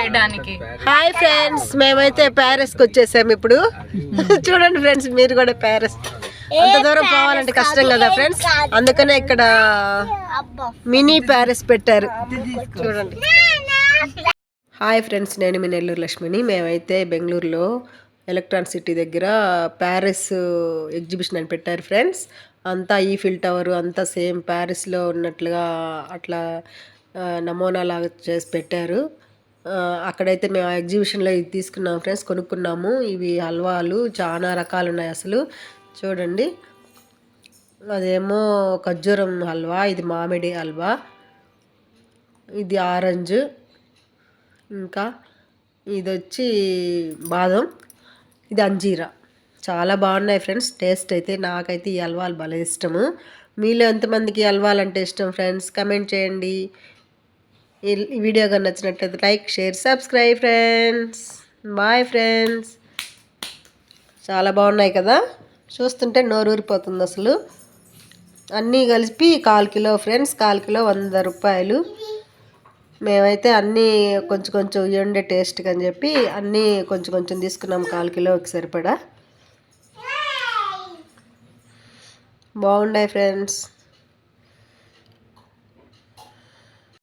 చేయడానికి. Hi friends, మేమైతే ప్యారిస్కి వచ్చేసాము ఇప్పుడు. చూడండి ఫ్రెండ్స్, మీరు కూడా ప్యారిస్ అంత దూరం పోవాలంటే కష్టం కదా ఫ్రెండ్స్, అందుకనే ఇక్కడ మినీ ప్యారిస్ పెట్టారు చూడండి. హాయ్ ఫ్రెండ్స్, నేను మీ నెల్లూరు లక్ష్మిని. మేమైతే బెంగళూరులో ఎలక్ట్రానిక్ సిటీ దగ్గర ప్యారిస్ ఎగ్జిబిషన్ అని పెట్టారు ఫ్రెండ్స్. అంతా ఈఫిల్ టవర్ అంతా సేమ్ ప్యారిస్లో ఉన్నట్లుగా అట్లా నమూనా లాగా చేసి పెట్టారు. అక్కడైతే మేము ఆ ఎగ్జిబిషన్లో ఇది తీసుకున్నాం ఫ్రెండ్స్, కొనుక్కున్నాము. ఇవి హల్వాలు చాలా రకాలు ఉన్నాయి అసలు చూడండి. అదేమో ఖర్జూరం హల్వా, ఇది మామిడి హల్వా, ఇది ఆరెంజ్, ఇంకా ఇది వచ్చి బాదం, ఇది అంజీరా. చాలా బాగున్నాయి ఫ్రెండ్స్. టేస్ట్ అయితే నాకైతే ఈ హల్వాలు భలే ఇష్టము. మీలో ఎంతమందికి హల్వాలు అంటే ఇష్టం ఫ్రెండ్స్, కమెంట్ చేయండి. ఈ వీడియో కానీ నచ్చినట్లయితే like, share, subscribe friends. Bye friends. చాలా బాగున్నాయి కదా, చూస్తుంటే నోరు ఊరిపోతుంది అసలు. అన్నీ కలిపి 1/4 కిలో ఫ్రెండ్స్, 1/4 కిలో 100 రూపాయలు. మేమైతే అన్నీ కొంచెం కొంచెం ఇవ్వండి టేస్ట్కి అని చెప్పి అన్నీ కొంచెం కొంచెం తీసుకున్నాం 1/4 కిలోకి సరిపడా. బాగున్నాయి ఫ్రెండ్స్.